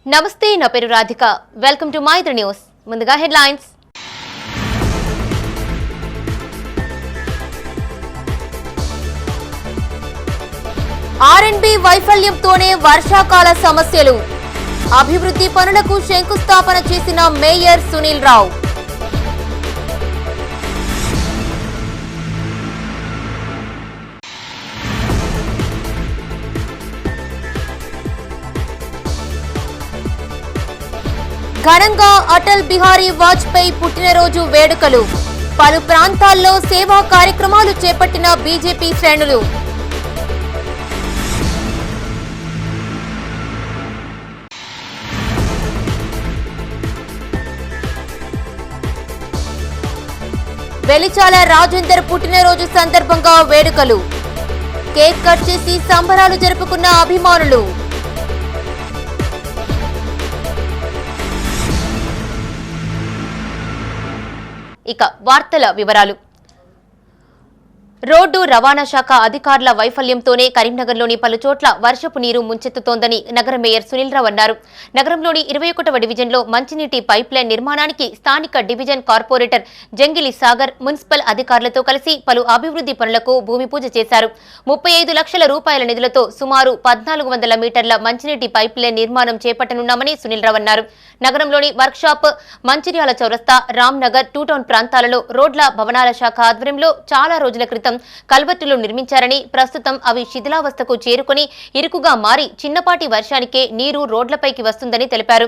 నమస్తే, నా పేరు Radhika. Welcome to Maitri news. ముందుగా హెడ్లైన్స్. ఆర్ఎండ్బి వైఫల్యంతోనే వర్షాకాల సమస్యలు. అభివృద్ధి పనులకు శంకుస్థాపన చేసిన మేయర్ సునీల్ రావు. ఘనంగా అటల్ బిహారీ వాజ్పేయి పుట్టినరోజు వేడుకలు. పలు ప్రాంతాల్లో సేవా కార్యక్రమాలు చేపట్టిన బీజేపీ శ్రేణులు. వెలిచాల రాజేందర్ పుట్టినరోజు సందర్భంగా వేడుకలు. కేక్ కట్ చేసి సంబరాలు జరుపుకున్న అభిమానులు. ఇక వార్తల వివరాలు. రోడ్డు రవాణా శాఖ అధికారుల వైఫల్యంతోనే కరీంనగర్లోని పలు చోట్ల వర్షపు నీరు ముంచెత్తుతోందని నగర మేయర్ సునీల్ రావు అన్నారు. నగరంలోని 21వ డివిజన్లో మంచినీటి పైప్లైన్ నిర్మాణానికి స్థానిక డివిజన్ కార్పొరేటర్ జంగిలి సాగర్ మున్సిపల్ అధికారులతో కలిసి పలు అభివృద్ధి పనులకు భూమి పూజ చేశారు. 35 లక్షల రూపాయల నిధులతో సుమారు 1400 మీటర్ల మంచినీటి పైప్లైన్ నిర్మాణం చేపట్టనున్నామని సునీల్ రావు అన్నారు. నగరంలోని వర్క్షాప్, మంచిర్యాల చౌరస్తా, రామ్నగర్, టూ టౌన్ ప్రాంతాలలో రోడ్ల భవనాల శాఖ ఆధ్వర్యంలో చాలా రోజుల క్రితం కల్వర్టులు నిర్మించారని, ప్రస్తుతం అవి శిథిలావస్థకు చేరుకుని ఇరుకుగా మారి చిన్నపాటి వర్షానికే నీరు రోడ్లపైకి వస్తుందని తెలిపారు.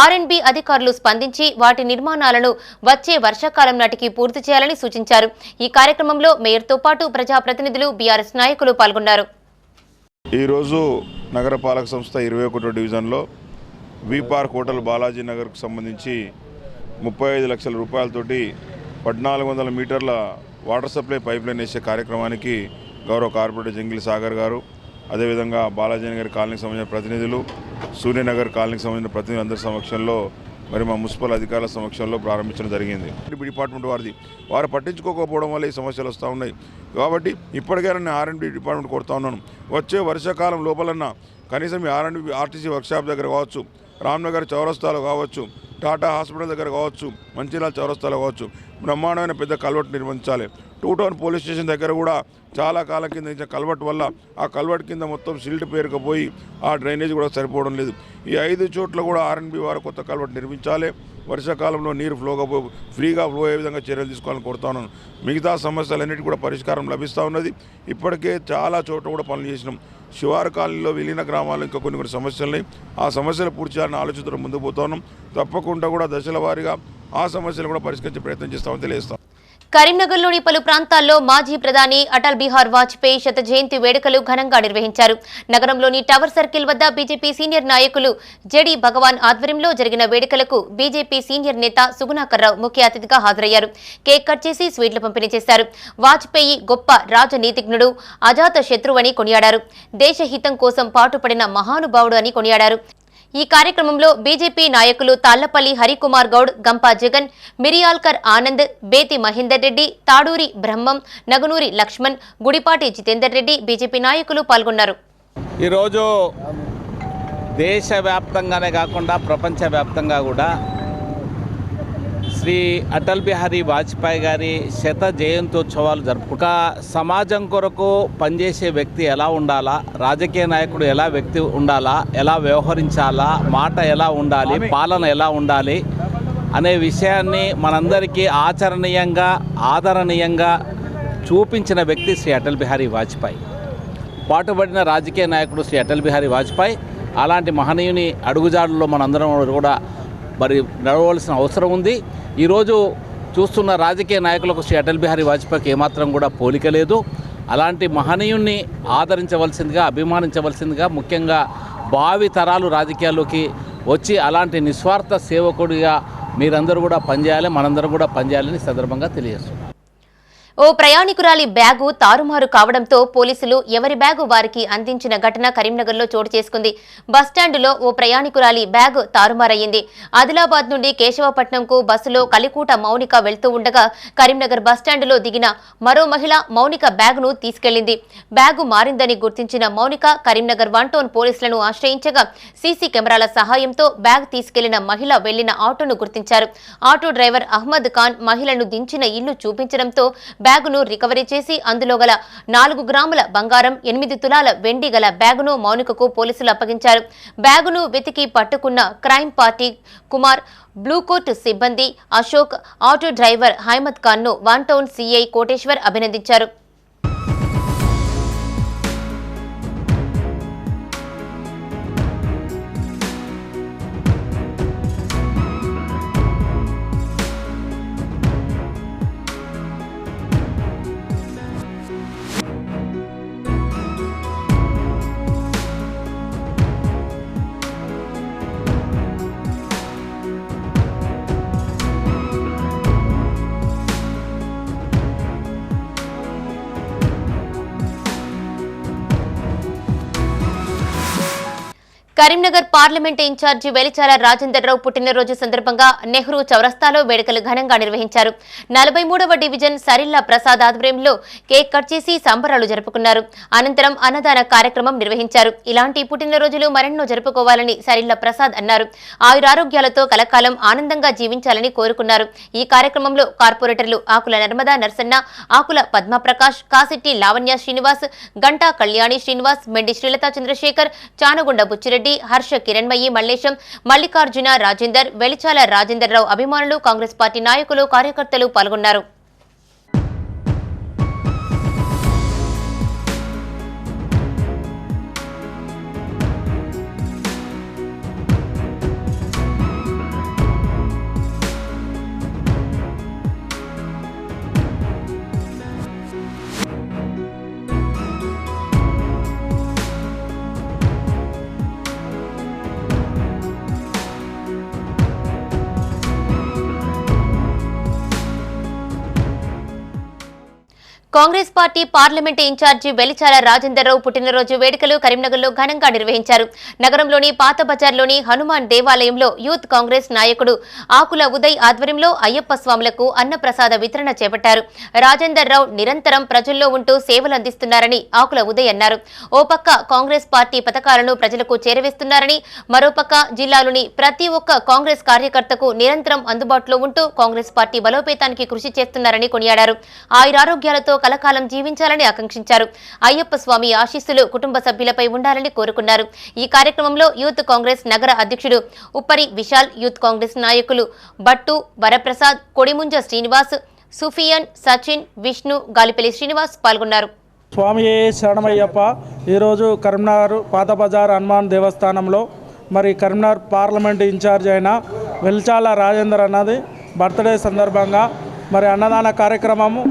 ఆర్ఎండ్బి అధికారులు స్పందించి వాటి నిర్మాణాలను వచ్చే వర్షాకాలం నాటికి పూర్తి చేయాలని సూచించారు. ఈ కార్యక్రమంలో మేయర్తో పాటు ప్రజాప్రతినిధులు, బీఆర్ఎస్ నాయకులు పాల్గొన్నారు. ఈరోజు నగరపాలక సంస్థ 21వ డివిజన్లో వి పార్క్ హోటల్ బాలాజీ నగర్కు సంబంధించి 35 లక్షల రూపాయలతోటి 1400 మీటర్ల వాటర్ సప్లై పైప్లైన్ వేసే కార్యక్రమానికి గౌరవ కార్పొరేటర్ జంగిలి సాగర్ గారు, అదేవిధంగా బాలాజీ నగర్ కాలనీకి సంబంధించిన ప్రతినిధులు, సూర్యనగర్ కాలనీకి సంబంధించిన ప్రతినిధులు అందరి సమక్షంలో మరి మా మున్సిపల్ అధికారుల సమక్షంలో ప్రారంభించడం జరిగింది. డిపార్ట్మెంట్ వారు పట్టించుకోకపోవడం వల్ల ఈ సమస్యలు వస్తూ ఉన్నాయి. కాబట్టి ఇప్పటికైనా నేను ఆర్ఎండ్బి డిపార్ట్మెంట్ కొడుతూ ఉన్నాను. వచ్చే వర్షాకాలం లోపలన్నా కనీసం ఈ ఆర్ఎండ్బి ఆర్టీసీ వర్క్షాప్ దగ్గర కావచ్చు, రామ్నగర్ చౌరస్తాలో కావచ్చు, టాటా హాస్పిటల్ దగ్గర కావచ్చు, మంచిర్యాల చౌరస్తాలో కావచ్చు బ్రహ్మాండమైన పెద్ద కల్వర్ట్ నిర్మించాలి. టూ టౌన్ పోలీస్ స్టేషన్ దగ్గర కూడా చాలా కాలం కింద ఇచ్చిన కల్వర్ట్ వల్ల ఆ కల్వర్ట్ కింద మొత్తం సిల్ట్ పేరుకుపోయి ఆ డ్రైనేజ్ కూడా సరిపోవడం లేదు. ఈ 5 చోట్ల కూడా ఆర్ఎండ్బి వారు కొత్త కల్వర్ట్ నిర్మించాలి. వర్షాకాలంలో నీరు ఫ్రీగా ఫ్లో అయ్యే విధంగా చర్యలు తీసుకోవాలని కోరుతా ఉన్నాను. మిగతా సమస్యలన్నిటి కూడా పరిష్కారం లభిస్తూ ఉన్నది. ఇప్పటికే చాలా చోట్ల కూడా పనులు చేసినాం. శివారు కాలనీలో విలీన గ్రామాల్లో ఇంకా కొన్ని సమస్యలున్నాయి. ఆ సమస్యలు పూర్తి చేయాలని ఆలోచనతో ముందుకు పోతా ఉన్నాం. తప్పకుండా కూడా దశల వారీగా ఆ సమస్యలు కూడా పరిష్కరించే ప్రయత్నం చేస్తామని తెలియజేస్తాం. కరీంనగర్లోని పలు ప్రాంతాల్లో మాజీ ప్రధాని అటల్ బిహారీ వాజ్పేయి శత జయంతి వేడుకలు ఘనంగా నిర్వహించారు. నగరంలోని టవర్ సర్కిల్ వద్ద బీజేపీ సీనియర్ నాయకులు జెడి భగవాన్ ఆధ్వర్యంలో జరిగిన వేడుకలకు బీజేపీ సీనియర్ నేత సుగుణాకర్ రావు ముఖ్య అతిథిగా హాజరయ్యారు. కేక్ కట్ చేసి స్వీట్లు పంపిణీ చేశారు. వాజ్పేయి గొప్ప రాజనీతిజ్ఞుడు, అజాత శత్రువని కొనియాడారు. దేశహితం కోసం పాటుపడిన మహానుభావుడు అని కొనియాడారు. ఈ కార్యక్రమంలో బీజేపీ నాయకులు తాళ్లపల్లి హరికుమార్ గౌడ్, గంపా జగన్, మిరియాల్కర్ ఆనంద్, బేతి మహేందర్ రెడ్డి, తాడూరి బ్రహ్మం, నగనూరి లక్ష్మణ్, గుడిపాటి జితేందర్ రెడ్డి, బీజేపీ నాయకులు పాల్గొన్నారు. ఈరోజు దేశవ్యాప్తంగానే కాకుండా ప్రపంచవ్యాప్తంగా కూడా శ్రీ అటల్ బిహారీ వాజ్పేయి గారి శత జయంత్యోత్సవాలు జరుపుకుంటారు. ఒక సమాజం కొరకు పనిచేసే వ్యక్తి ఎలా ఉండాలా, రాజకీయ నాయకుడు ఎలా వ్యక్తి ఉండాలా, ఎలా వ్యవహరించాలా, మాట ఎలా ఉండాలి, పాలన ఎలా ఉండాలి అనే విషయాన్ని మనందరికీ ఆచరణీయంగా, ఆదరణీయంగా చూపించిన వ్యక్తి శ్రీ అటల్ బిహారీ వాజ్పేయి. పాటుపడిన రాజకీయ నాయకుడు శ్రీ అటల్ బిహారీ వాజ్పేయి. అలాంటి మహనీయుని అడుగుజాడల్లో మనందరం కూడా మరి నడవలసిన అవసరం ఉంది. ఈరోజు చూస్తున్న రాజకీయ నాయకులకు శ్రీ అటల్ బిహారీ వాజ్పేయికి ఏమాత్రం కూడా పోలిక లేదు. అలాంటి మహనీయుణ్ణి ఆదరించవలసిందిగా, అభిమానించవలసిందిగా, ముఖ్యంగా భావి తరాలు రాజకీయాల్లోకి వచ్చి అలాంటి నిస్వార్థ సేవకుడిగా మీరందరూ కూడా పనిచేయాలి, మనందరం కూడా పనిచేయాలని సందర్భంగా తెలియజేస్తున్నాం. ఓ ప్రయాణికురాలి బ్యాగు తారుమారు కావడంతో పోలీసులు ఎవరి బ్యాగు వారికి అందించిన ఘటన కరీంనగర్లో చోటు చేసుకుంది. బస్టాండులో ఓ ప్రయాణికురాలి బ్యాగు తారుమారయ్యింది. ఆదిలాబాద్ నుండి కేశవపట్నంకు బస్సులో కలికూట మౌనిక వెళ్తూ ఉండగా కరీంనగర్ బస్టాండులో దిగిన మరో మహిళ మౌనిక బ్యాగును తీసుకెళ్లింది. బ్యాగు మారిందని గుర్తించిన మౌనిక కరీంనగర్ 1 టౌన్ పోలీసులను ఆశ్రయించగా సీసీ కెమెరాల సహాయంతో బ్యాగ్ తీసుకెళ్లిన మహిళ వెళ్లిన ఆటోను గుర్తించారు. ఆటో డ్రైవర్ అహ్మద్ ఖాన్ మహిళను దించిన ఇల్లు చూపించడంతో బ్యాగును రికవరీ చేసి అందులో గల 4 గ్రాముల బంగారం 8 తులాల వెండి గల బ్యాగును మౌనికకు పోలీసులు అప్పగించారు. బ్యాగును వెతికి పట్టుకున్న క్రైమ్ పార్టీ కుమార్, బ్లూకోట్ సిబ్బంది అశోక్, ఆటో డ్రైవర్ అహ్మద్ ఖాన్ ను 1 టౌన్ సీఐ కోటేశ్వర్ అభినందించారు. కరీంనగర్ పార్లమెంట్ ఇన్ఛార్జి వెలిచాల రాజేందర్ రావు పుట్టినరోజు సందర్భంగా నెహ్రూ చౌరస్తాలో వేడుకలు ఘనంగా నిర్వహించారు. 43వ డివిజన్ సరిల్లా ప్రసాద్ ఆధ్వర్యంలో కేక్ కట్ చేసి సంబరాలు జరుపుకున్నారు. అనంతరం అన్నదాన కార్యక్రమం నిర్వహించారు. ఇలాంటి పుట్టినరోజులు మరెన్నో జరుపుకోవాలని సరిల్లా ప్రసాద్ అన్నారు. ఆయురారోగ్యాలతో కలకాలం ఆనందంగా జీవించాలని కోరుకున్నారు. ఈ కార్యక్రమంలో కార్పొరేటర్లు ఆకుల నర్మదా నర్సన్న, ఆకుల పద్మప్రకాష్, కాసిట్టి లావణ్య శ్రీనివాస్, గంటా కళ్యాణి శ్రీనివాస్, మెండి శ్రీలతా చంద్రశేఖర్, చానగుండ బుచ్చిరెడ్డి, హర్ష కిరణ్మయి, మల్లేశం, మల్లికార్జున రాజేందర్, వెలిచాల రాజేందర్ రావు అభిమానులు, కాంగ్రెస్ పార్టీ నాయకులు, కార్యకర్తలు పాల్గొన్నారు. Congress party parliament incharge Velichala Rajender Rao పుట్టినరోజు వేడుకలు కరీంనగర్లో ఘనంగా నిర్వహించారు. నగరంలోని పాత బజార్లోని హనుమాన్ దేవాలయంలో యూత్ కాంగ్రెస్ నాయకుడు ఆకుల ఉదయ్ ఆధ్వర్యంలో అయ్యప్ప స్వాములకు అన్నప్రసాద వితరణ చేపట్టారు. రాజేందర్ రావు నిరంతరం ప్రజల్లో ఉంటూ సేవలు అందిస్తున్నారని ఆకుల ఉదయ్ అన్నారు. ఓ పక్క కాంగ్రెస్ పార్టీ పథకాలను ప్రజలకు చేరవేస్తున్నారని, మరోపక్క జిల్లాలోని ప్రతి ఒక్క కాంగ్రెస్ కార్యకర్తకు నిరంతరం అందుబాటులో ఉంటూ కాంగ్రెస్ పార్టీ బలోపేతానికి కృషి చేస్తున్నారని కొనియాడారు. ఆయురారోగ్యాలతో కలకాలం జీవించాలని ఆకాంక్షించారు. అయ్యప్ప స్వామి ఆశీస్సులు కుటుంబ సభ్యులపై ఉండాలని కోరుకున్నారు. ఈ కార్యక్రమంలో యూత్ కాంగ్రెస్ నగర అధ్యక్షుడు ఉప్పరి విశాల్, యూత్ కాంగ్రెస్ నాయకులు బట్టు వరప్రసాద్, కొడిముంజ శ్రీనివాస్, సుఫియన్, సచిన్, విష్ణు, గాలిపల్లి శ్రీనివాస్ పాల్గొన్నారు. స్వామి శరణమయ్యప్ప. ఈరోజు కరీంనగర్ పాత బజార్ హనుమాన్ దేవస్థానంలో మరి కరీంనగర్ పార్లమెంట్ ఇన్ఛార్జ్ అయిన వెలిచాల రాజేందర్ అన్నది బర్త్డే సందర్భంగా మరి అన్నదాన కార్యక్రమము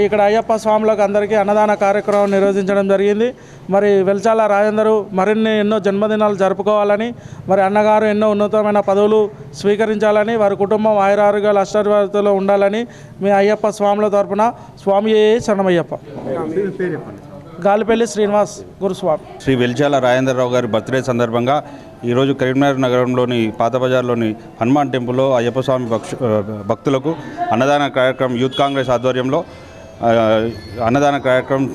ఇక్కడ అయ్యప్ప స్వాములకు అందరికీ అన్నదాన కార్యక్రమం నిర్వహించడం జరిగింది. మరి వెలిచాల రాజేందరు మరిన్ని ఎన్నో జన్మదినాలు జరుపుకోవాలని, మరి అన్నగారు ఎన్నో ఉన్నతమైన పదవులు స్వీకరించాలని, వారి కుటుంబం ఆయురారోగ్యాలు అష్టైశ్వర్యాలతో ఉండాలని మీ అయ్యప్ప స్వాముల తరపున స్వామి శరణమయ్యప్ప. గాలిపల్లి శ్రీనివాస్ గురుస్వామి. శ్రీ వెలిచాల రాజేందర్ రావు గారి బర్త్డే సందర్భంగా ఈరోజు కరీంనగర్ నగరంలోని పాత బజార్లోని హనుమాన్ టెంపుల్లో అయ్యప్ప స్వామి భక్తులకు అన్నదాన కార్యక్రమం యూత్ కాంగ్రెస్ ఆధ్వర్యంలో అన్నదాన కార్యక్రమం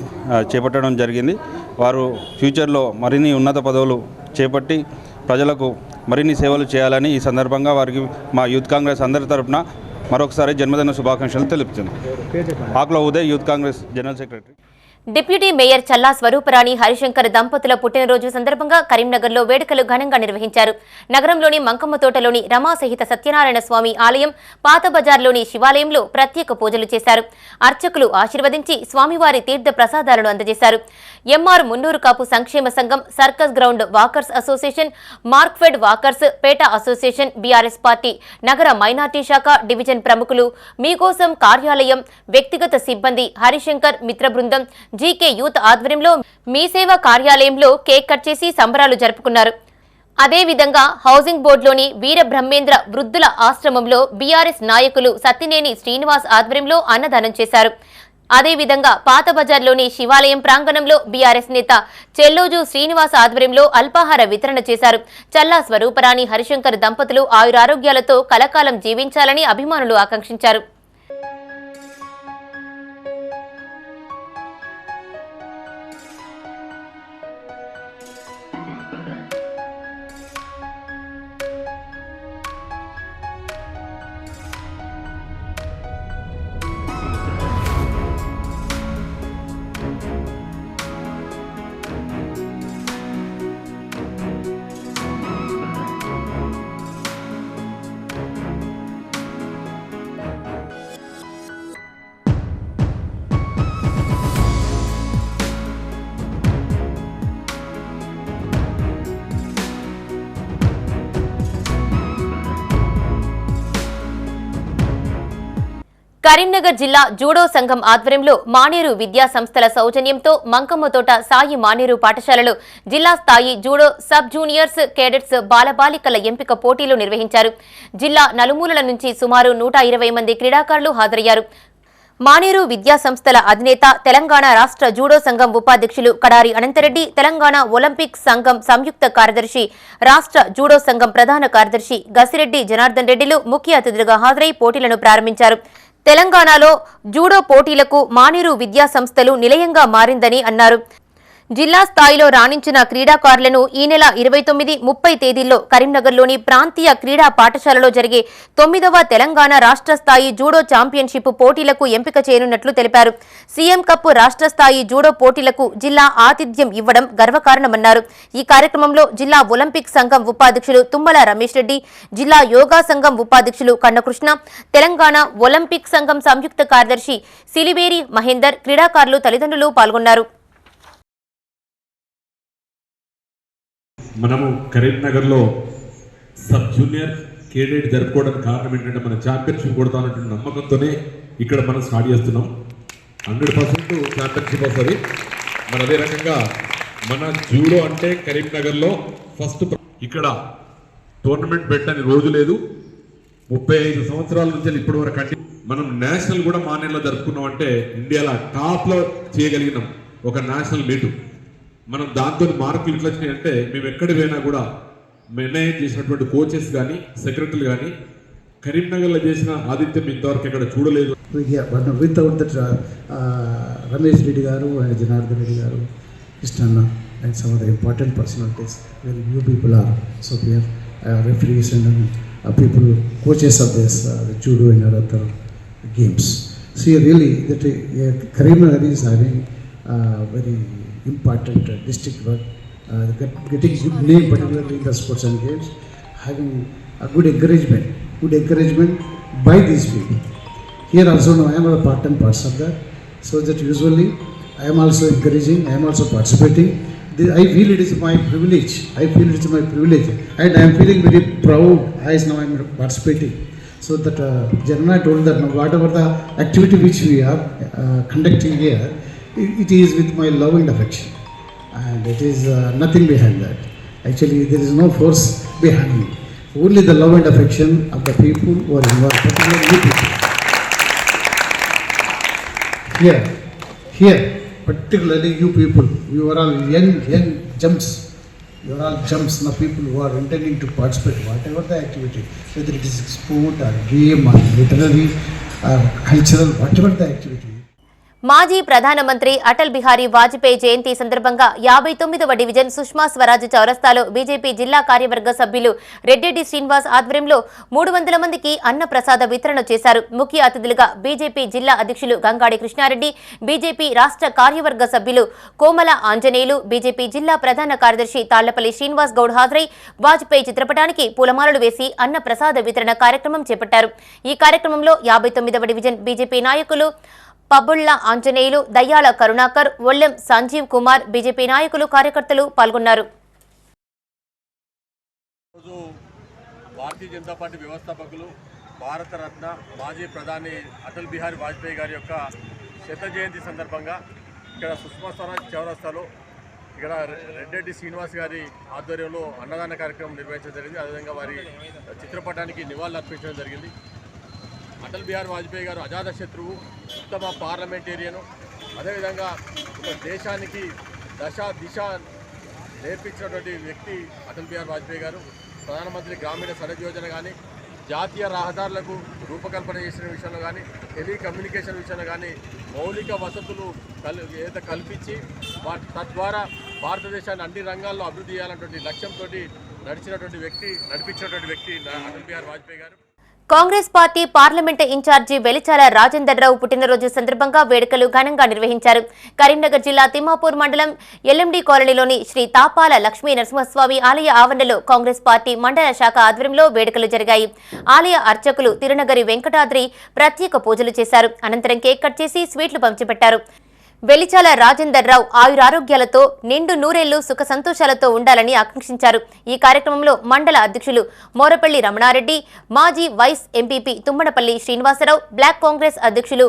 చేపట్టడం జరిగింది. వారు ఫ్యూచర్లో మరిన్ని ఉన్నత పదవులు చేపట్టి ప్రజలకు మరిన్ని సేవలు చేయాలని ఈ సందర్భంగా వారికి మా యూత్ కాంగ్రెస్ అందరి తరపున మరొకసారి జన్మదిన శుభాకాంక్షలు తెలుపుతున్నాం. Akula Uday, youth Congress general secretary. Deputy mayor Challa Swaruparani Harishankar దంపతుల పుట్టినరోజు సందర్భంగా కరీంనగర్లో వేడుకలు ఘనంగా నిర్వహించారు. నగరంలోని మంకమ్మ తోటలోని రమా సహిత సత్యనారాయణ స్వామి ఆలయం, పాత బజార్లోని శివాలయంలో ప్రత్యేక పూజలు చేశారు. అర్చకులు ఆశీర్వదించి స్వామివారి తీర్థ ప్రసాదాలను అందజేశారు. ఎంఆర్ మున్నూరు కాపు సంక్షేమ సంఘం, circus ground walkers association, Markfed walkers, Peta association, BRS party నగర మైనార్టీ శాఖ, డివిజన్ ప్రముఖులు, మీకోసం కార్యాలయం, వ్యక్తిగత సిబ్బంది, హరిశంకర్ మిత్ర బృందం, జీకే యూత్ ఆధ్వర్యంలో మీ సేవ కార్యాలయంలో కేక్ కట్ చేసి సంబరాలు జరుపుకున్నారు. అదేవిధంగా హౌసింగ్ బోర్డులోని వీర బ్రహ్మేంద్ర వృద్ధుల ఆశ్రమంలో బీఆర్ఎస్ నాయకులు సత్తినేని శ్రీనివాస్ ఆధ్వర్యంలో అన్నదానం చేశారు. అదేవిధంగా పాత బజార్లోని శివాలయం ప్రాంగణంలో బీఆర్ఎస్ నేత చెల్లోజు శ్రీనివాస్ ఆధ్వర్యంలో అల్పాహార వితరణ చేశారు. చల్లా స్వరూపరాణి హరిశంకర్ దంపతులు ఆయురారోగ్యాలతో కలకాలం జీవించాలని అభిమానులు ఆకాంక్షించారు. కరీంనగర్ జిల్లా జూడో సంఘం ఆధ్వర్యంలో మానేరు విద్యా సంస్థల సౌజన్యంతో మంకమ్మతోట సాయి మానేరు పాఠశాలలో జిల్లా స్థాయి జూడో సబ్ జూనియర్స్ కేడెట్స్ బాలబాలికల ఎంపిక పోటీలు నిర్వహించారు. జిల్లా నలుమూలల నుంచి సుమారు 120 మంది క్రీడాకారులు హాజరయ్యారు. మానేరు విద్యా సంస్థల అధినేత తెలంగాణ రాష్ట్ర జూడో సంఘం ఉపాధ్యక్షులు కడారి అనంతరెడ్డి, తెలంగాణ ఒలింపిక్ సంఘం సంయుక్త కార్యదర్శి, రాష్ట్ర జూడో సంఘం ప్రధాన కార్యదర్శి గసిరెడ్డి జనార్దన్ రెడ్డిలు ముఖ్య అతిథులుగా హాజరై పోటీలను ప్రారంభించారు. తెలంగాణలో జూడో పోటీలకు మానేరు విద్యా సంస్థలు నిలయంగా మారిందని అన్నారు. జిల్లా స్థాయిలో రాణించిన క్రీడాకారులను ఈ నెల 29, 30 తేదీల్లో కరీంనగర్లోని ప్రాంతీయ క్రీడా పాఠశాలలో జరిగే 9వ తెలంగాణ రాష్ట్ర స్థాయి జూడో ఛాంపియన్షిప్ పోటీలకు ఎంపిక చేయనున్నట్లు తెలిపారు. సీఎం కప్ రాష్ట్ర స్థాయి జూడో పోటీలకు జిల్లా ఆతిథ్యం ఇవ్వడం గర్వకారణమన్నారు. ఈ కార్యక్రమంలో జిల్లా ఒలింపిక్ సంఘం ఉపాధ్యక్షులు తుమ్మల రమేష్ రెడ్డి, జిల్లా యోగా సంఘం ఉపాధ్యక్షులు కన్నకృష్ణ, తెలంగాణ ఒలింపిక్ సంఘం సంయుక్త కార్యదర్శి సిలివేరి మహేందర్, క్రీడాకారులు తల్లిదండ్రులు పాల్గొన్నారు. మనము కరీంనగర్లో సబ్ జూనియర్ కేడెట్ జరుపుకోవడానికి కారణం ఏంటంటే మన ఛాంపియన్షిప్ కొడతానటువంటి నమ్మకంతోనే ఇక్కడ మనం స్టార్ట్ చేస్తున్నాం. 100% ఛాంపియన్షిప్ వస్తుంది. మన అదే రకంగా మన జూడో అంటే కరీంనగర్లో ఫస్ట్ ఇక్కడ టోర్నమెంట్ పెట్టని రోజు లేదు. 35 సంవత్సరాల నుంచి ఇప్పటి వరకు అంటే మనం నేషనల్ కూడా మానేరులో జరుపుకున్నాం అంటే ఇండియాలో టాప్లో చేయగలిగినాం ఒక నేషనల్ మీటు. మనం దాంతో మార్కులు ఇట్లా వచ్చినాయి అంటే మేము ఎక్కడికి పోయినా కూడా నిర్ణయం చేసినటువంటి కోచెస్ కానీ సెక్రటరీలు కానీ కరీంనగర్లో చేసిన ఆదిత్యం ఇంతవరకు ఎక్కడ చూడలేదు. వితౌట్ దట్ రమేష్ రెడ్డి గారు అండ్ జనార్దన్ రెడ్డి గారు, Krishnanna and some of the important personalities, very new people are so here, referees and people, coaches of this judo and other games. See, really that Karimnagar is having very important district work, getting good name particularly in the sports and games, having a good encouragement by these people. Here also now I am a part and parts of that, so that usually I am also encouraging, I am also participating. I feel it is my privilege, and I am feeling very proud as now I am participating. So that Janna told that now whatever the activity which we are conducting here, it is with my love and affection, and it is nothing behind that. Actually there is no force behind me, only the love and affection of the people who are involved, particularly you people here, particularly you people. You are all young jumps, you are all jumps, the people who are intending to participate whatever the activity, whether it is sport or game or literary or cultural, whatever the activity. మాజీ ప్రధానమంత్రి అటల్ బిహారీ వాజ్పేయి జయంతి సందర్భంగా 59వ division Sushma Swaraj చౌరస్తాలో BJP జిల్లా కార్యవర్గ సభ్యులు రెడ్డెడ్డి శ్రీనివాస్ ఆధ్వర్యంలో 300 మందికి అన్న ప్రసాద వితరణ చేశారు. ముఖ్య అతిథులుగా బీజేపీ జిల్లా అధ్యక్షులు గంగాడి కృష్ణారెడ్డి, బీజేపీ రాష్ట్ర కార్యవర్గ సభ్యులు కోమల ఆంజనేయులు, బీజేపీ జిల్లా ప్రధాన కార్యదర్శి తాళ్లపల్లి శ్రీనివాస్ గౌడ్ హాజరై వాజ్పేయి చిత్రపటానికి పూలమాలలు వేసి అన్న ప్రసాద వితరణ కార్యక్రమం చేపట్టారు. ఈ కార్యక్రమంలో 59వ డివిజన్ బీజేపీ నాయకులు పబ్బుళ్ల ఆంజనేయులు, దయ్యాల కరుణాకర్, ఒల్లెం సంజీవ్ కుమార్, బీజేపీ నాయకులు, కార్యకర్తలు పాల్గొన్నారు. భారతీయ జనతా పార్టీ వ్యవస్థాపకులు, భారతరత్న మాజీ ప్రధాని అటల్ బిహారీ వాజ్పేయి గారి యొక్క శత జయంతి సందర్భంగా ఇక్కడ సుష్మా స్వరాజ్ చౌరస్తాలో ఇక్కడ రెడ్డెడ్డి శ్రీనివాస్ గారి ఆధ్వర్యంలో అన్నదాన కార్యక్రమం నిర్వహించడం జరిగింది. అదేవిధంగా వారి చిత్రపటానికి నివాళులు అర్పించడం జరిగింది. అటల్ బిహారీ వాజ్పేయి గారు అజాత శత్రువు, ఉత్తమ పార్లమెంటేరియను, అదేవిధంగా ఒక దేశానికి దిశ నేర్పించినటువంటి వ్యక్తి అటల్ బిహారీ వాజ్పేయి గారు. ప్రధానమంత్రి గ్రామీణ సడక్ యోజన కానీ, జాతీయ రహదారులకు రూపకల్పన చేసిన విషయంలో కానీ, టెలికమ్యూనికేషన్ విషయంలో కానీ మౌలిక వసతులు కల్పించి తద్వారా భారతదేశాన్ని అన్ని రంగాల్లో అభివృద్ధి చేయాలన్నటువంటి లక్ష్యంతో నడిపించినటువంటి వ్యక్తి అటల్ బిహారీ వాజ్పేయి గారు. Congress party parliament incharge Velichala Rajender Rao పుట్టినరోజు సందర్భంగా వేడుకలు ఘనంగా నిర్వహించారు. కరీంనగర్ జిల్లా తిమ్మాపూర్ మండలం ఎల్ఎండి కాలనీలోని శ్రీ తాపాల లక్ష్మీ నరసింహస్వామి ఆలయ ఆవరణలో కాంగ్రెస్ పార్టీ మండల శాఖ ఆధ్వర్యంలో వేడుకలు జరిగాయి. ఆలయ అర్చకులు తిరునగరి వెంకటాద్రి ప్రత్యేక పూజలు చేశారు. అనంతరం కేక్ కట్ చేసి స్వీట్లు పంచిపెట్టారు. వెలిచాల రాజేందర్ రావు ఆయురారోగ్యాలతో నిండు నూరేళ్లు సుఖ సంతోషాలతో ఉండాలని ఆకాంక్షించారు. ఈ కార్యక్రమంలో మండల అధ్యక్షులు మోరపల్లి రమణారెడ్డి, మాజీ vice MPP Tummadapalli Srinivasarao, block Congress అధ్యక్షులు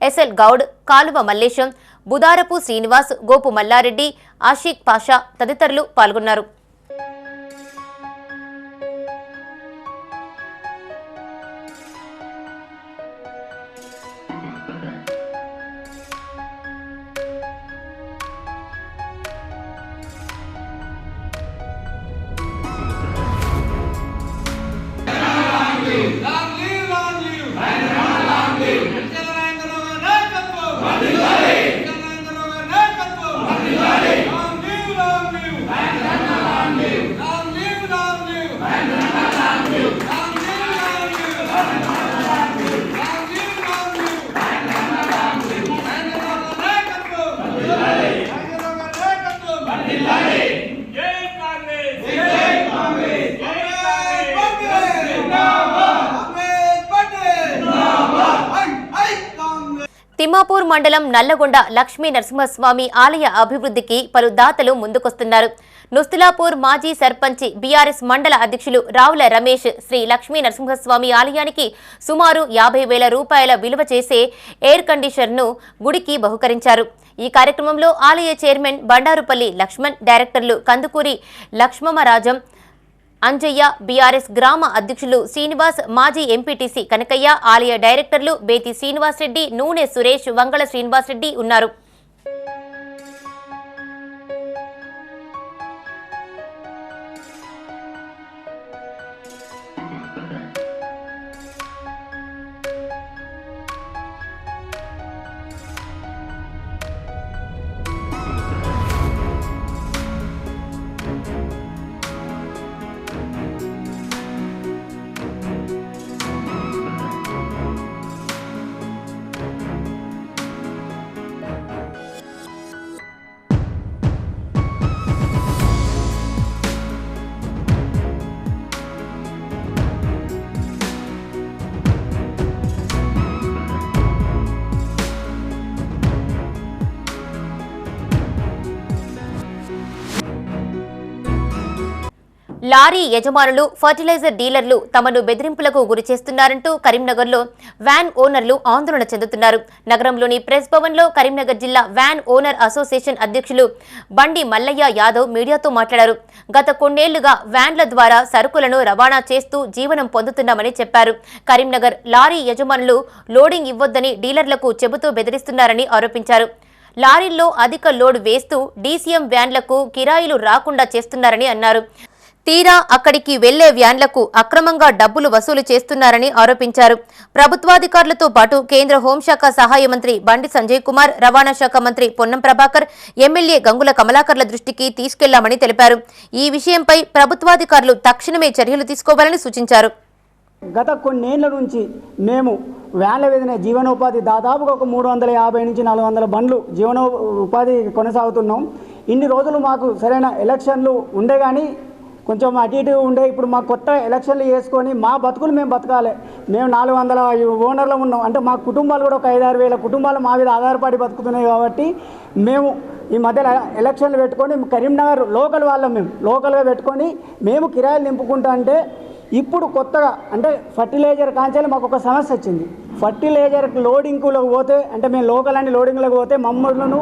ఎస్ఎల్ గౌడ్, కాలువ మల్లేశం, బుదారపు శ్రీనివాస్, గోపు మల్లారెడ్డి, ఆషిక్ పాషా తదితరులు పాల్గొన్నారు. తిమ్మాపూర్ మండలం నల్లగొండ లక్ష్మీ నరసింహస్వామి ఆలయ అభివృద్ధికి పలు దాతలు ముందుకొస్తున్నారు. నుస్తులాపూర్ మాజీ సర్పంచి బీఆర్ఎస్ మండల అధ్యక్షులు రావుల రమేష్ శ్రీ లక్ష్మీ నరసింహస్వామి ఆలయానికి సుమారు 50,000 రూపాయల విలువ చేసే ఎయిర్ కండిషనర్ను గుడికి బహుకరించారు. ఈ కార్యక్రమంలో ఆలయ చైర్మన్ బండారుపల్లి లక్ష్మణ్, డైరెక్టర్లు కందుకూరి లక్ష్మమరాజం, అంజయ్య, బీఆర్ఎస్ గ్రామ అధ్యక్షులు శ్రీనివాస్, మాజీ ఎంపీటీసీ కనకయ్య, ఆలయ డైరెక్టర్లు బేతి శ్రీనివాసరెడ్డి, నూనె సురేష్, వంగళ శ్రీనివాసరెడ్డి ఉన్నారు. లారీ యజమానులు, ఫర్టిలైజర్ డీలర్లు తమను బెదిరింపులకు గురి చేస్తున్నారంటూ కరీంనగర్లో వ్యాన్ ఓనర్లు ఆందోళన చెందుతున్నారు. నగరంలోని ప్రెస్ భవన్లో కరీంనగర్ జిల్లా వ్యాన్ ఓనర్ అసోసియేషన్ అధ్యక్షులు బండి మల్లయ్య యాదవ్ మీడియాతో మాట్లాడారు. గత కొన్నేళ్లుగా వ్యాన్ల ద్వారా సరుకులను రవాణా చేస్తూ జీవనం పొందుతున్నామని చెప్పారు. కరీంనగర్ లారీ యజమానులు లోడింగ్ ఇవ్వొద్దని డీలర్లకు చెబుతూ బెదిరిస్తున్నారని ఆరోపించారు. లారీల్లో అధిక లోడ్ వేస్తూ డీసీఎం వ్యాన్లకు కిరాయిలు రాకుండా చేస్తున్నారని అన్నారు. తీరా అక్కడికి వెళ్లే వ్యాన్లకు అక్రమంగా డబ్బులు వసూలు చేస్తున్నారని ఆరోపించారు. ప్రభుత్వాధికారులతో పాటు కేంద్ర హోంశాఖ సహాయ మంత్రి బండి సంజయ్ కుమార్, రవాణా శాఖ మంత్రి పొన్నం ప్రభాకర్, ఎమ్మెల్యే గంగుల కమలాకర్ల దృష్టికి తీసుకెళ్లామని తెలిపారు. ఈ విషయంపై ప్రభుత్వాధికారులు తక్షణమే చర్యలు తీసుకోవాలని సూచించారు. గత కొన్నేళ్ల నుంచి మేము వ్యాన్ల మీద జీవనోపాధి దాదాపుగా ఒక 350 నుంచి 400 బండ్లు జీవనోపాధి కొనసాగుతున్నాం. ఇన్ని రోజులు మాకు సరైన ఎలక్షన్లు ఉండే కానీ కొంచెం అటు ఇటు ఉండే. ఇప్పుడు మాకు కొత్త ఎలక్షన్లు చేసుకొని మా బతుకులు మేము బతకాలి. మేము 400 ఓనర్లు ఉన్నాం. అంటే మా కుటుంబాలు కూడా ఒక 5-6 వేల కుటుంబాలు మా మీద ఆధారపడి బతుకుతున్నాయి. కాబట్టి మేము ఈ మధ్యలో ఎలక్షన్లు పెట్టుకొని కరీంనగర్ లోకల్ వాళ్ళం, మేము లోకల్గా పెట్టుకొని మేము కిరాయిలు నింపుకుంటా. అంటే ఇప్పుడు కొత్తగా అంటే ఫర్టిలైజర్ కాంచాలి మాకు ఒక సమస్య వచ్చింది. ఫర్టిలైజర్ లోడింగ్లకు పోతే అంటే మేము లోకల్ అని లోడింగ్లకు పోతే మమ్మల్ని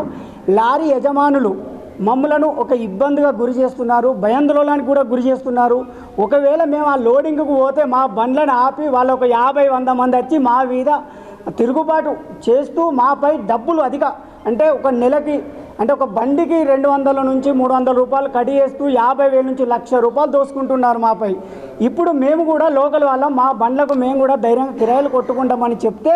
లారీ యజమానులు మమ్మలను ఒక ఇబ్బందిగా గురి చేస్తున్నారు, భయాందోళనకి కూడా గురి చేస్తున్నారు. ఒకవేళ మేము ఆ లోడింగ్కు పోతే మా బండ్లను ఆపి వాళ్ళు ఒక 50-100 మంది వచ్చి మా మీద తిరుగుబాటు చేస్తూ మాపై డబ్బులు అధిక అంటే ఒక నెలకి అంటే ఒక బండికి 200 నుంచి 300 రూపాయలు కడి చేస్తూ 50,000 నుంచి 1,00,000 రూపాయలు దోసుకుంటున్నారు మాపై. ఇప్పుడు మేము కూడా లోకల్ వాళ్ళం, మా బండ్లకు మేము కూడా ధైర్యంగా కిరాయిలు కొట్టుకుంటామని చెప్తే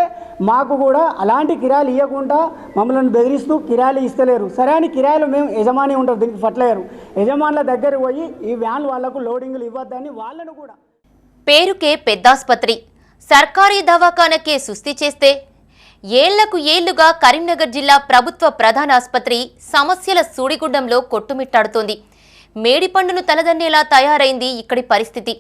మాకు కూడా అలాంటి కిరాయిలు ఇవ్వకుండా మమ్మల్ని బెదిరిస్తూ కిరాయిలు ఇస్తలేరు. సరే అని కిరాయిలు మేము యజమాని ఉంటారు దీనికి పట్టలేరు, యజమానుల దగ్గర పోయి ఈ వ్యాన్ వాళ్లకు లోడింగ్లు ఇవ్వద్దని వాళ్ళను కూడా. పేరుకే పెద్దాస్పత్రి, సర్కారీ దవాఖానకే సుస్థి చేస్తే ఏళ్లకు ఏళ్లుగా కరీంనగర్ జిల్లా ప్రభుత్వ ప్రధాన ఆసుపత్రి సమస్యల సూడిగుడ్డంలో కొట్టుమిట్టాడుతోంది. మేడిపండును తలదన్నేలా తయారైంది ఇక్కడి పరిస్థితి.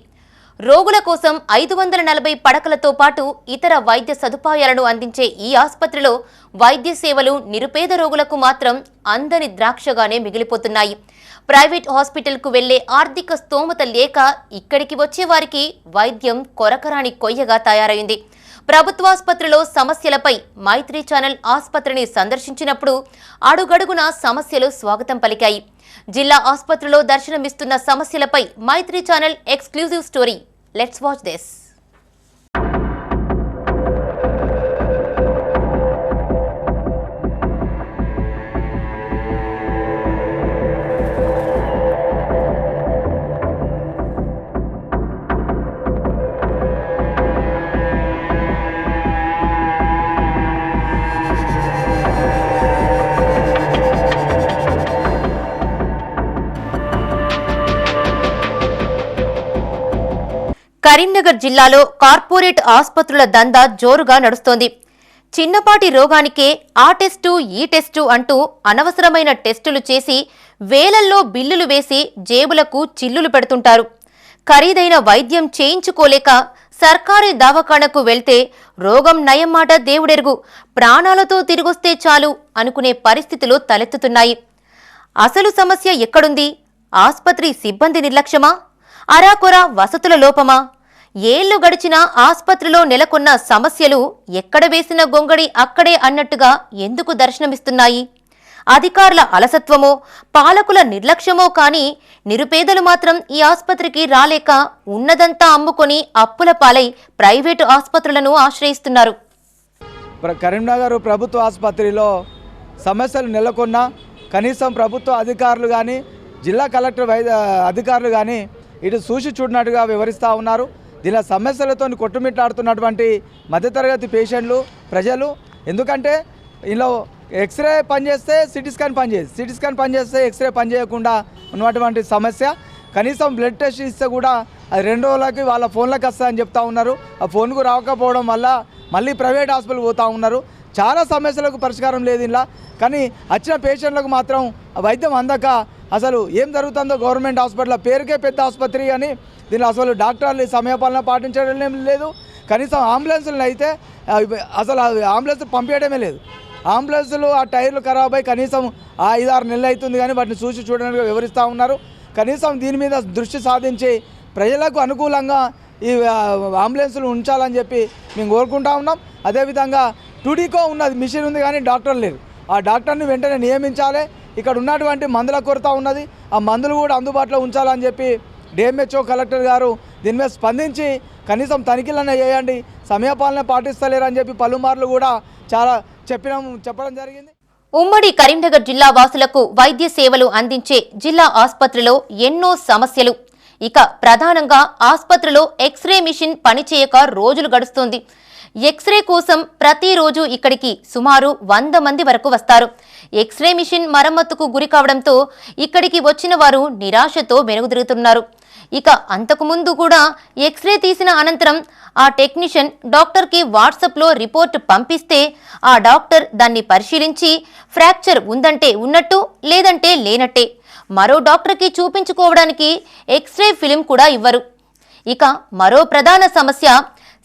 రోగుల కోసం 540 పడకలతో పాటు ఇతర వైద్య సదుపాయాలను అందించే ఈ ఆసుపత్రిలో వైద్య సేవలు నిరుపేద రోగులకు మాత్రం అందని ద్రాక్షగానే మిగిలిపోతున్నాయి. ప్రైవేట్ హాస్పిటల్కు వెళ్లే ఆర్థిక స్తోమత లేక ఇక్కడికి వచ్చే వారికి వైద్యం కొరకరాని కొయ్యగా తయారైంది. ప్రభుత్వాసుపత్రిలో సమస్యలపై మైత్రి ఛానల్ ఆసుపత్రిని సందర్శించినప్పుడు అడుగడుగున సమస్యలు స్వాగతం పలికాయి. జిల్లా ఆసుపత్రిలో దర్శనమిస్తున్న సమస్యలపై Maitri channel exclusive story. Let's watch this. Karimnagar జిల్లాలో కార్పొరేట్ ఆసుపత్రుల దందా జోరుగా నడుస్తోంది. చిన్నపాటి రోగానికే ఆ టెస్టు ఈ టెస్టు అంటూ అనవసరమైన టెస్టులు చేసి వేలల్లో బిల్లులు వేసి జేబులకు చిల్లులు పెడుతుంటారు. ఖరీదైన వైద్యం చేయించుకోలేక సర్కారీ దవాఖానకు వెళ్తే రోగం నయం మాట దేవుడెరుగు, ప్రాణాలతో తిరిగొస్తే చాలు అనుకునే పరిస్థితులు తలెత్తుతున్నాయి. అసలు సమస్య ఎక్కడుంది? ఆసుపత్రి సిబ్బంది నిర్లక్ష్యమా? అరాకొర వసతుల లోపమా? ఏళ్లు గడిచినా ఆసుపత్రిలో నెలకొన్న సమస్యలు ఎక్కడ వేసిన గొంగడి అక్కడే అన్నట్టుగా ఎందుకు దర్శనమిస్తున్నాయి? అధికారుల అలసత్వమో పాలకుల నిర్లక్ష్యమో కానీ నిరుపేదలు మాత్రం ఈ ఆసుపత్రికి రాలేక ఉన్నదంతా అమ్ముకొని అప్పుల పాలై ప్రైవేటు ఆసుపత్రులను ఆశ్రయిస్తున్నారు. కరీంనగర్ ప్రభుత్వ ఆసుపత్రిలో సమస్యలు నెలకొన్నా కనీసం ప్రభుత్వ అధికారులు కానీ జిల్లా కలెక్టర్ అధికారులు కానీ ఇటు చూసి చూడనట్టుగా వివరిస్తూ ఉన్నారు. దీని సమస్యలతో కొట్టుమిట్టాడుతున్నటువంటి మధ్యతరగతి పేషెంట్లు ప్రజలు. ఎందుకంటే ఇందులో ఎక్స్రే పనిచేస్తే సిటీ స్కాన్ పనిచేసి సిటీ స్కాన్ పనిచేస్తే ఎక్స్రే పనిచేయకుండా ఉన్నటువంటి సమస్య. కనీసం బ్లడ్ టెస్ట్ ఇస్తే కూడా అది 2 రోజులకి వాళ్ళ ఫోన్లకు వస్తుందని చెప్తా ఉన్నారు. ఆ ఫోన్కు రాకపోవడం వల్ల మళ్ళీ ప్రైవేట్ హాస్పిటల్ పోతూ ఉన్నారు. చాలా సమస్యలకు పరిష్కారం లేదు ఇలా. కానీ వచ్చిన పేషెంట్లకు మాత్రం వైద్యం అందక అసలు ఏం జరుగుతుందో గవర్నమెంట్ హాస్పిటల్ పేరుకే పెద్ద ఆసుపత్రి అని దీనిలో అసలు డాక్టర్లు సమయపాలన పాటించడం లేదు. కనీసం అంబులెన్సులను అయితే అసలు అంబులెన్స్ పంపించడమే లేదు. అంబులెన్సులు ఆ టైర్లు ఖరాబ్ అయి కనీసం 5-6 నెలలు అవుతుంది కానీ వాటిని చూసి చూడడానికి వివరిస్తూ ఉన్నారు. కనీసం దీని మీద దృష్టి సాధించి ప్రజలకు అనుకూలంగా ఈ అంబులెన్సులు ఉంచాలని చెప్పి మేము కోరుకుంటా ఉన్నాం. అదేవిధంగా టుడికో ఉన్నది మిషన్ ఉంది కానీ డాక్టర్ లేరు. ఆ డాక్టర్ని వెంటనే నియమించాలి. ఇక్కడ ఉన్నటువంటి మందుల కొరత ఉన్నది, ఆ మందులు కూడా అందుబాటులో ఉంచాలని చెప్పి డిఎంహెచ్ఓ కలెక్టర్ గారు దీని మీద స్పందించి కనీసం తనిఖీలనే చేయండి, సమయపాలన పాటిస్తలేరని చెప్పి పలుమార్లు కూడా చాలా చెప్పడం జరిగింది. ఉమ్మడి కరీంనగర్ జిల్లా వాసులకు వైద్య సేవలు అందించే జిల్లా ఆసుపత్రిలో ఎన్నో సమస్యలు. ఇక ప్రధానంగా ఆసుపత్రిలో ఎక్స్రే మిషన్ పనిచేయక రోజులు గడుస్తోంది. ఎక్స్రే కోసం ప్రతిరోజు ఇక్కడికి సుమారు 100 మంది వరకు వస్తారు. ఎక్స్రే మిషన్ మరమ్మతుకు గురి కావడంతో ఇక్కడికి వచ్చిన వారు నిరాశతో వెనుదిరుగుతున్నారు. ఇక అంతకుముందు కూడా ఎక్స్రే తీసిన అనంతరం ఆ టెక్నీషియన్ డాక్టర్కి వాట్సాప్లో రిపోర్ట్ పంపిస్తే ఆ డాక్టర్ దాన్ని పరిశీలించి ఫ్రాక్చర్ ఉందంటే ఉన్నట్టు లేదంటే లేనట్టే. మరో డాక్టర్కి చూపించుకోవడానికి ఎక్స్రే ఫిలిం కూడా ఇవ్వరు. ఇక మరో ప్రధాన సమస్య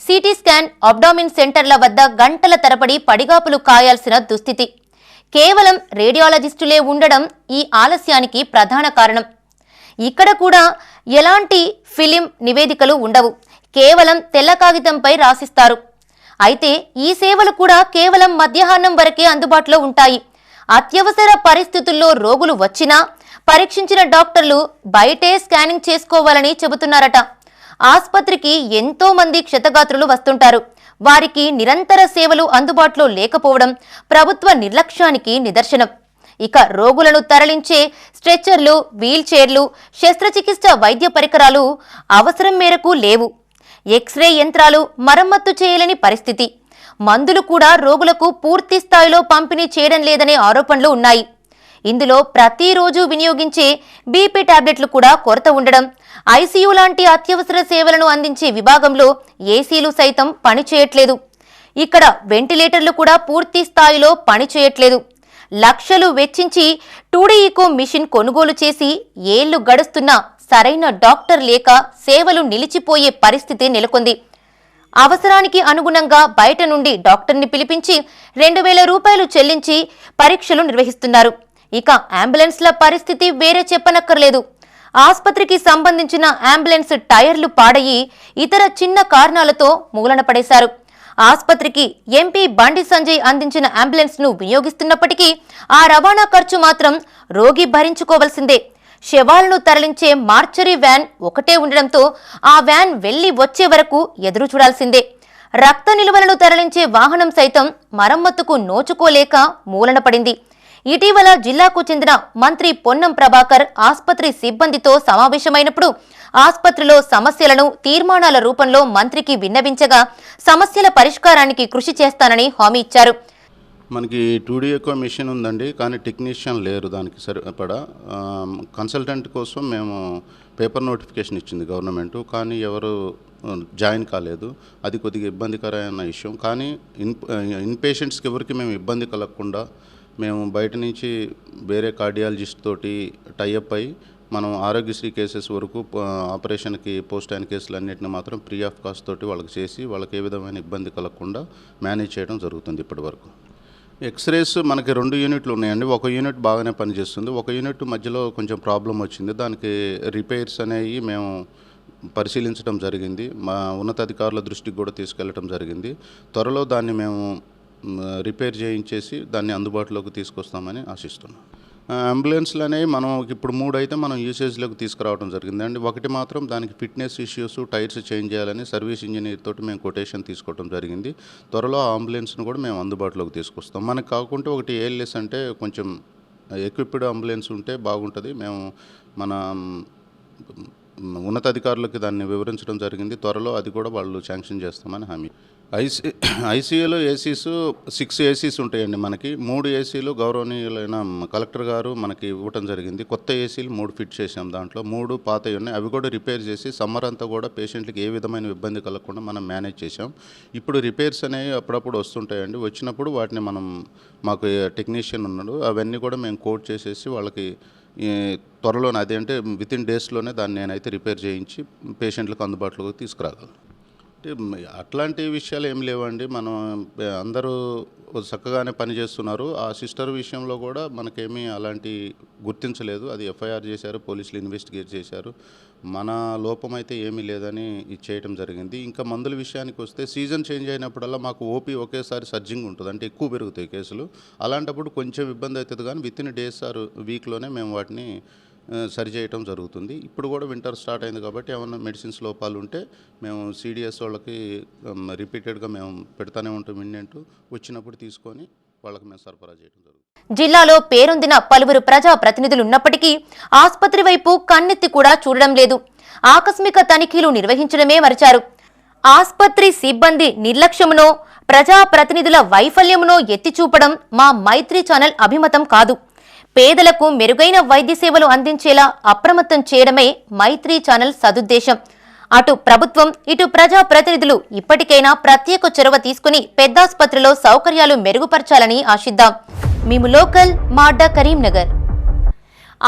సిటీ స్కాన్, అబ్డామిన్ సెంటర్ల వద్ద గంటల తరబడి పడిగాపులు కాయాల్సిన దుస్థితి. కేవలం రేడియాలజిస్టులే ఉండడం ఈ ఆలస్యానికి ప్రధాన కారణం. ఇక్కడ కూడా ఎలాంటి ఫిలిం నివేదికలు ఉండవు, కేవలం తెల్ల కాగితంపై రాసిస్తారు. అయితే ఈ సేవలు కూడా కేవలం మధ్యాహ్నం వరకే అందుబాటులో ఉంటాయి. అత్యవసర పరిస్థితుల్లో రోగులు వచ్చినా పరీక్షించిన డాక్టర్లు బయటే స్కానింగ్ చేసుకోవాలని చెబుతున్నారట. ఆసుపత్రికి ఎంతో మంది క్షతగాత్రులు వస్తుంటారు. వారికి నిరంతర సేవలు అందుబాటులో లేకపోవడం ప్రభుత్వ నిర్లక్ష్యానికి నిదర్శనం. ఇక రోగులను తరలించే స్ట్రెచ్చర్లు, వీల్ చైర్లు, శస్త్రచికిత్స వైద్య పరికరాలు అవసరం మేరకు లేవు. ఎక్స్రే యంత్రాలు మరమ్మత్తు చేయలేని పరిస్థితి. మందులు కూడా రోగులకు పూర్తి స్థాయిలో పంపిణీ చేయడం లేదనే ఆరోపణలు ఉన్నాయి. ఇందులో ప్రతిరోజు వినియోగించే బీపీ టాబ్లెట్లు కూడా కొరత ఉండడం, ఐసీయూ లాంటి అత్యవసర సేవలను అందించే విభాగంలో ఏసీలు సైతం పనిచేయట్లేదు. ఇక్కడ వెంటిలేటర్లు కూడా పూర్తి స్థాయిలో పనిచేయట్లేదు. లక్షలు వెచ్చించి 2D ఈకో మిషన్ కొనుగోలు చేసి ఏళ్లు గడుస్తున్నా సరైన డాక్టర్ లేక సేవలు నిలిచిపోయే పరిస్థితి నెలకొంది. అవసరానికి అనుగుణంగా బయట నుండి డాక్టర్ని పిలిపించి 2000 రూపాయలు చెల్లించి పరీక్షలు నిర్వహిస్తున్నారు. ఇక అంబులెన్స్ల పరిస్థితి వేరే చెప్పనక్కర్లేదు. ఆసుపత్రికి సంబంధించిన అంబులెన్స్ టైర్లు పాడయి ఇతర చిన్న కారణాలతో మూలన పడేశారు. ఆసుపత్రికి ఎంపీ బండి సంజయ్ అందించిన అంబులెన్స్ ను వినియోగిస్తున్నప్పటికీ ఆ రవాణా ఖర్చు మాత్రం రోగి భరించుకోవాల్సిందే. శవాలను తరలించే మార్చరీ వ్యాన్ ఒకటే ఉండడంతో ఆ వ్యాన్ వెళ్లి వచ్చే వరకు ఎదురు చూడాల్సిందే. రక్త నిల్వలను తరలించే వాహనం సైతం మరమ్మతుకు నోచుకోలేక మూలన పడింది. ఇటీవల జిల్లాకు చెందిన మంత్రి పొన్నం ప్రభాకర్ ఆసుపత్రి సిబ్బందితో సమావేశమైనప్పుడు ఆసుపత్రిలో సమస్యలను తీర్మానాల రూపంలో మంత్రికి విన్నవించగా సమస్యల పరిష్కారానికి కృషి చేస్తానని హామీ ఇచ్చారు. మనకి 2D ఈకో మిషన్ ఉందండి, కానీ టెక్నీషియన్ లేరు. దానికి సరిపడా కన్సల్టెంట్ కోసం మేము పేపర్ నోటిఫికేషన్ ఇచ్చింది గవర్నమెంట్, కానీ ఎవరు జాయిన్ కాలేదు. అది కొద్దిగా ఇబ్బందికరమైన విషయం. కానీ ఇన్ పేషెంట్స్కి ఎవరికి మేము ఇబ్బంది కలగకుండా మేము బయట నుంచి వేరే కార్డియాలజిస్ట్ తోటి టైఅప్ అయ్యి మనం ఆరోగ్యశ్రీ కేసెస్ వరకు ఆపరేషన్కి పోస్ట్ అయిన కేసులు అన్నింటిని మాత్రం ఫ్రీ ఆఫ్ కాస్ట్ తోటి వాళ్ళకి చేసి వాళ్ళకి ఏ విధమైన ఇబ్బంది కలగకుండా మేనేజ్ చేయడం జరుగుతుంది. ఇప్పటి వరకు ఎక్స్రేస్ మనకి 2 యూనిట్లు ఉన్నాయండి. ఒక యూనిట్ బాగానే పనిచేస్తుంది, ఒక యూనిట్ మధ్యలో కొంచెం ప్రాబ్లం వచ్చింది. దానికి రిపేర్స్ అనేవి మేము పరిశీలించడం జరిగింది. మా ఉన్నతాధికారుల దృష్టికి కూడా తీసుకెళ్ళటం జరిగింది. త్వరలో దాన్ని మేము రిపేర్ చేయించేసి దాన్ని అందుబాటులోకి తీసుకొస్తామని ఆశిస్తున్నాం. అంబులెన్స్లు అనేవి మనం ఇప్పుడు 3 అయితే మనం యూసేజ్లోకి తీసుకురావడం జరిగిందండి. ఒకటి మాత్రం దానికి ఫిట్నెస్ ఇష్యూస్, టైర్స్ చేంజ్ చేయాలని సర్వీస్ ఇంజనీర్ తోటి మేము కొటేషన్ తీసుకోవడం జరిగింది. త్వరలో ఆ అంబులెన్స్ను కూడా మేము అందుబాటులోకి తీసుకొస్తాం. మనకు కాకుండా ఒకటి ఏఎల్ఎస్ అంటే కొంచెం ఎక్విప్డ్ అంబులెన్స్ ఉంటే బాగుంటుంది. మేము మన ఉన్నతాధికారులకి దాన్ని వివరించడం జరిగింది. త్వరలో అది కూడా వాళ్ళు శాంక్షన్ చేస్తామని హామీ. ఐసీయూలో ఏసీస్ 6 ఏసీస్ ఉంటాయండి. మనకి 3 ఏసీలు గౌరవనీయులైన కలెక్టర్ గారు మనకి ఇవ్వటం జరిగింది. కొత్త ఏసీలు 3 ఫిట్ చేసాం. దాంట్లో 3 పాతవి ఉన్నాయి. అవి కూడా రిపేర్ చేసి సమ్మర్ అంతా కూడా పేషెంట్లకి ఏ విధమైన ఇబ్బంది కలగకుండా మనం మేనేజ్ చేసాం. ఇప్పుడు రిపేర్స్ అనేవి అప్పుడప్పుడు వస్తుంటాయండి. వచ్చినప్పుడు వాటిని మనం మాకు టెక్నీషియన్ ఉన్నాడు, అవన్నీ కూడా మేము కోడ్ చేసేసి వాళ్ళకి త్వరలోనే అదేంటే వితిన్ డేస్లోనే దాన్ని నేనైతే రిపేర్ చేయించి పేషెంట్లకు అందుబాటులోకి తీసుకురాగలను. అంటే అట్లాంటి విషయాలు ఏం లేవండి. మనం అందరూ చక్కగానే పనిచేస్తున్నారు. ఆ సిస్టర్ విషయంలో కూడా మనకేమీ అలాంటి గుర్తించలేదు. అది ఎఫ్ఐఆర్ చేశారు, పోలీసులు ఇన్వెస్టిగేట్ చేశారు. మన లోపం అయితే ఏమీ లేదని ఇది చేయడం జరిగింది. ఇంకా మందుల విషయానికి వస్తే సీజన్ చేంజ్ అయినప్పుడల్లా మాకు ఓపీ ఒకేసారి సర్జింగ్ ఉంటుంది, అంటే ఎక్కువ పెరుగుతాయి కేసులు. అలాంటప్పుడు కొంచెం ఇబ్బంది అవుతుంది, కానీ వితిన్ డేస్ ఆర్ వీక్లోనే మేము వాటిని సరి చేయటం జరుగుతుంది. ఇప్పుడు కూడా వింటర్ స్టార్ట్ అయింది కాబట్టి ఏమన్నా మెడిసిన్స్ లోపాలు ఉంటే మేము సిడిఎస్ వాళ్ళకి రిపీటెడ్గా మేము పెడతానే ఉంటాం. ఇండియంట్ వచ్చినప్పుడు తీసుకొని వాళ్ళకి మేము సరఫరా చేయడం జరుగుతుంది. జిల్లాలో పేరొందిన పలువురు ప్రజా ప్రతినిధులున్నప్పటికీ ఆసుపత్రి వైపు కన్నెత్తి కూడా చూడడం లేదు. ఆకస్మిక తనిఖీలు నిర్వహించడమే మరిచారు. ఆసుపత్రి సిబ్బంది నిర్లక్ష్యమునో ప్రజా ప్రతినిధుల వైఫల్యమునో ఎత్తి చూపడం మా మైత్రి ఛానల్ అభిమతం కాదు. పేదలకు మెరుగైన వైద్య సేవలు అందించేలా అప్రమత్తం చేయడమే మైత్రి ఛానల్ సదుద్దేశం. అటు ప్రభుత్వం, ఇటు ప్రజా ప్రతినిధులు ఇప్పటికైనా ప్రత్యేక చొరవ తీసుకుని పెద్దాసుపత్రిలో సౌకర్యాలు మెరుగుపరచాలని ఆశిద్దాం. మేము లోకల్ మాడ్డా కరీంనగర్.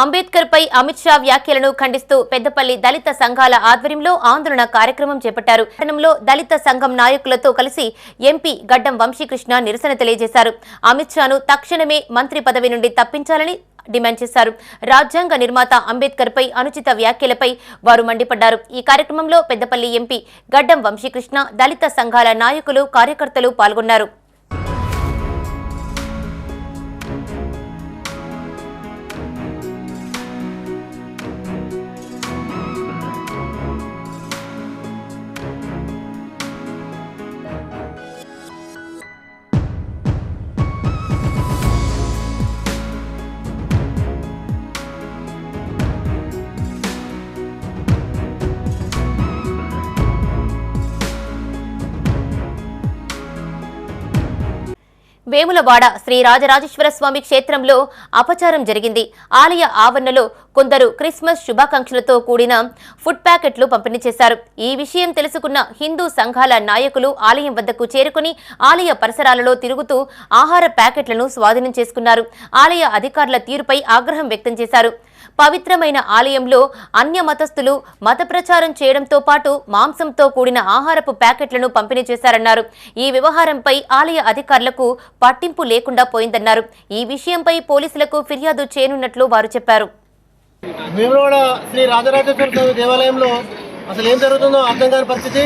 అంబేద్కర్ పై అమిత్ షా వ్యాఖ్యలను ఖండిస్తూ పెద్దపల్లి దళిత సంఘాల ఆధ్వర్యంలో ఆందోళన కార్యక్రమం చేపట్టారు. పట్టణంలో దళిత సంఘం నాయకులతో కలిసి ఎంపీ గడ్డం వంశీకృష్ణ నిరసన తెలియజేశారు. అమిత్ షాను తక్షణమే మంత్రి పదవి నుండి తప్పించాలని డిమాండ్ చేశారు. రాజ్యాంగ నిర్మాత అంబేద్కర్ పై అనుచిత వ్యాఖ్యలపై వారు మండిపడ్డారు. ఈ కార్యక్రమంలో పెద్దపల్లి ఎంపీ గడ్డం వంశీకృష్ణ, దళిత సంఘాల నాయకులు, కార్యకర్తలు పాల్గొన్నారు. వేములవాడ శ్రీ రాజరాజేశ్వర స్వామి క్షేత్రంలో అపచారం జరిగింది. ఆలయ ఆవరణలో కొందరు క్రిస్మస్ శుభాకాంక్షలతో కూడిన ఫుడ్ ప్యాకెట్లు పంపిణీ చేశారు. ఈ విషయం తెలుసుకున్న హిందూ సంఘాల నాయకులు ఆలయం వద్దకు చేరుకుని ఆలయ పరిసరాలలో తిరుగుతూ ఆహార ప్యాకెట్లను స్వాధీనం చేసుకున్నారు. ఆలయ అధికారుల తీరుపై ఆగ్రహం వ్యక్తం చేశారు. పవిత్రమైన ఆలయంలో అన్య మతస్థులు మత ప్రచారం చేయడంతో పాటు మాంసంతో కూడిన ఆహారపు ప్యాకెట్లను పంపిణీ చేశారన్నారు. ఈ వ్యవహారంపై ఆలయ అధికారులకు పట్టింపు లేకుండా పోయిందన్నారు. ఈ విషయంపై పోలీసులకు ఫిర్యాదు చేయనున్నట్లు వారు చెప్పారు. వేములవాడ శ్రీ రాజరాజేశ్వర స్వామి దేవాలయంలో అసలు ఏం జరుగుతుందో అర్థం కాని పరిస్థితి.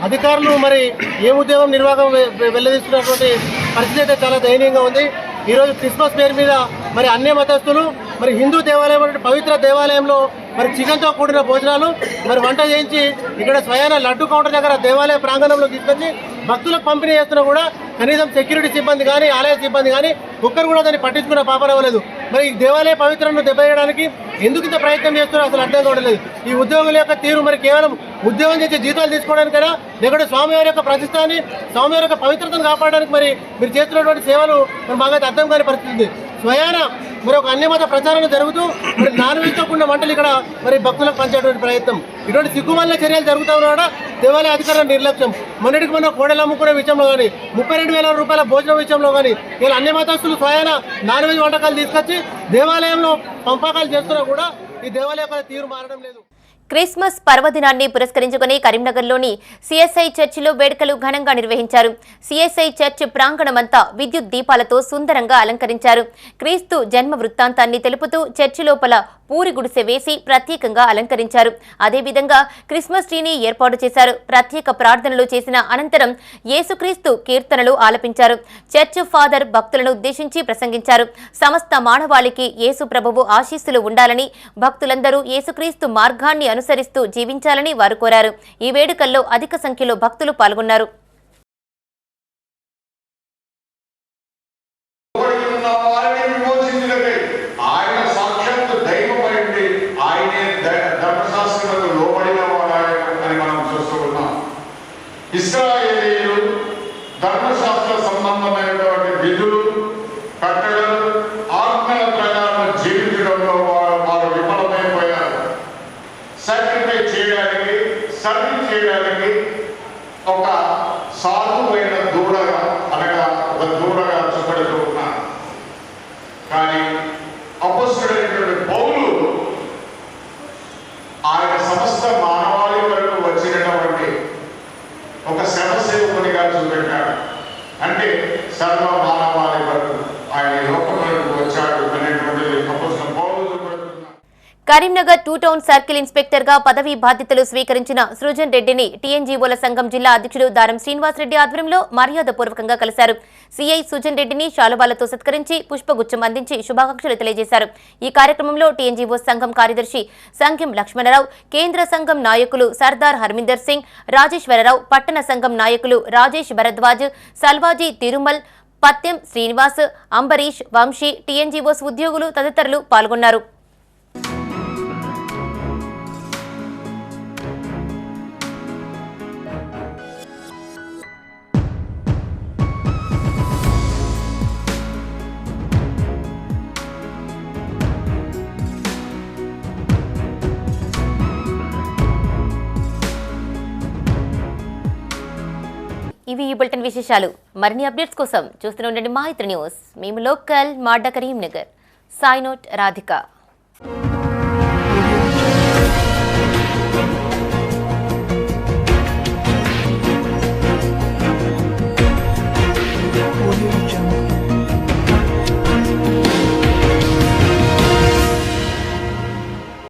అధికారులు మరి ఏ ఉద్యోగం నిర్వాహకం వెల్లదీస్తున్నటువంటి పరిస్థితి అయితే చాలా దయనీయంగా ఉంది. ఈరోజు క్రిస్మస్ పేరు మీద మరి అన్య మతస్థులు మరి హిందూ దేవాలయం పవిత్ర దేవాలయంలో మరి చికెన్తో కూడిన భోజనాలు మరి వంట చేయించి ఇక్కడ స్వయాన లడ్డు కౌంటర్ దగ్గర దేవాలయ ప్రాంగణంలో తీసుకొచ్చి భక్తులకు పంపిణీ చేస్తున్నా కూడా కనీసం సెక్యూరిటీ సిబ్బంది కానీ ఆలయ సిబ్బంది కానీ ఒక్కరు కూడా దాన్ని పట్టించుకున్న పాపనవ్వలేదు. మరి ఈ దేవాలయ పవిత్రను దెబ్బేయడానికి ఎందుకు ఇంత ప్రయత్నం చేస్తున్నారో అసలు అర్థం కావట్లేదు. ఈ ఉద్యోగుల యొక్క తీరు మరి కేవలం ఉద్యోగం చేసే జీతాలు తీసుకోవడానికైనా లేకుంటే స్వామివారి యొక్క ప్రతిష్టాన్ని స్వామివారి యొక్క పవిత్రతను కాపాడడానికి మరి మీరు చేస్తున్నటువంటి సేవలు మరి మాకైతే అర్థం కాని పరిస్థితి. స్వయాన మరి ఒక అన్యమత ప్రచారం జరుగుతూ మరి నాన్ వెజ్తో కూడిన వంటలు ఇక్కడ మరి భక్తులకు పంచేటువంటి ప్రయత్నం, ఇటువంటి సిగ్గుమాలిన చర్యలు జరుగుతూ ఉన్నాడా దేవాలయ అధికారుల నిర్లక్ష్యం. మొన్నటికి మొన్న కోడలు అమ్ముకునే విషయంలో కానీ 32,000 రూపాయల భోజనం విషయంలో కానీ ఇలా అన్య మతస్థులు స్వయాన నాన్ వెజ్ వంటకాలు తీసుకొచ్చి దేవాలయంలో పంపకాలు చేస్తున్నా కూడా ఈ దేవాలయ తీరు మారడం లేదు. క్రిస్మస్ పర్వదినాన్ని పురస్కరించుకుని కరీంనగర్లోని సిఎస్ఐ చర్చిలో వేడుకలు ఘనంగా నిర్వహించారు. సిఎస్ఐ చర్చ్ ప్రాంగణమంతా విద్యుత్ దీపాలతో సుందరంగా అలంకరించారు. క్రీస్తు జన్మ వృత్తాంతాన్ని తెలుపుతూ చర్చి లోపల పూరి గుడిసె వేసి ప్రత్యేకంగా అలంకరించారు. అదేవిధంగా క్రిస్మస్ ట్రీని ఏర్పాటు చేశారు. ప్రత్యేక ప్రార్థనలు చేసిన అనంతరం యేసుక్రీస్తు కీర్తనలు ఆలపించారు. చర్చ్ ఫాదర్ భక్తులను ఉద్దేశించి ప్రసంగించారు. సమస్త మానవాళికి యేసు ప్రభువు ఆశీస్సులు ఉండాలని, భక్తులందరూ యేసుక్రీస్తు మార్గాన్ని అనుసరిస్తూ జీవించాలని వారు కోరారు. ఈ వేడుకల్లో అధిక సంఖ్యలో భక్తులు పాల్గొన్నారు. ఇశ్రాయేలీయులు ధర్మశాస్త్ర సంబంధమైనటువంటి విధులు, కట్టడలు, ఆజ్ఞల ప్రకారం జీవించడంలో వారు విఫలమైపోయారు. సాక్రిఫైస్ చేయడానికి, సర్వీస్ చేయడానికి ఒక సాధువైన దూడగా అనగా ఒక దూడగా చూపెడుతూ ఉన్నారు. కానీ అపొస్తలుడైనటువంటి పౌలు ఆయన సమస్త మానవాళి వరకు వచ్చినటువంటి ఒక సేవకునిగా చూపెట్టాడు. అంటే సర్వ మానవాళి వరకు ఆయన లోకంలోకి వచ్చాడు అనేటువంటిది అపొస్తలుడైన పౌలు చూపెడుతున్నారు. కరీంనగర్ 2 టౌన్ సర్కిల్ ఇన్స్పెక్టర్ గా పదవీ బాధ్యతలు స్వీకరించిన సృజన్ రెడ్డిని టీఎన్జీఓల సంఘం జిల్లా అధ్యక్షుడు దారం శ్రీనివాసరెడ్డి ఆధ్వర్యంలో మర్యాదపూర్వకంగా కలిశారు. సిఐ సుజన్ రెడ్డిని శాలువాలతో సత్కరించి పుష్పగుచ్చం అందించి శుభాకాంక్షలు తెలియజేశారు. ఈ కార్యక్రమంలో టీఎన్జీఓ సంఘం కార్యదర్శి సంఖ్యం లక్ష్మణరావు, కేంద్ర సంఘం నాయకులు సర్దార్ హర్మిందర్ సింగ్, రాజేశ్వరరావు, పట్టణ సంఘం నాయకులు రాజేష్ భరద్వాజ్, సల్వాజీ తిరుమల్, పత్యం శ్రీనివాస్, అంబరీష్, వంశీ, టీఎన్జీఓస్ ఉద్యోగులు తదితరులు పాల్గొన్నారు. ఇవి ఈ బులెటిన్ విశేషాలు. మరిన్ని అప్డేట్స్ కోసం చూస్తూనే ఉండండి మా ఇతర న్యూస్. మేము లోకల్ మాడ్డా కరీంనగర్. Sign out Radhika.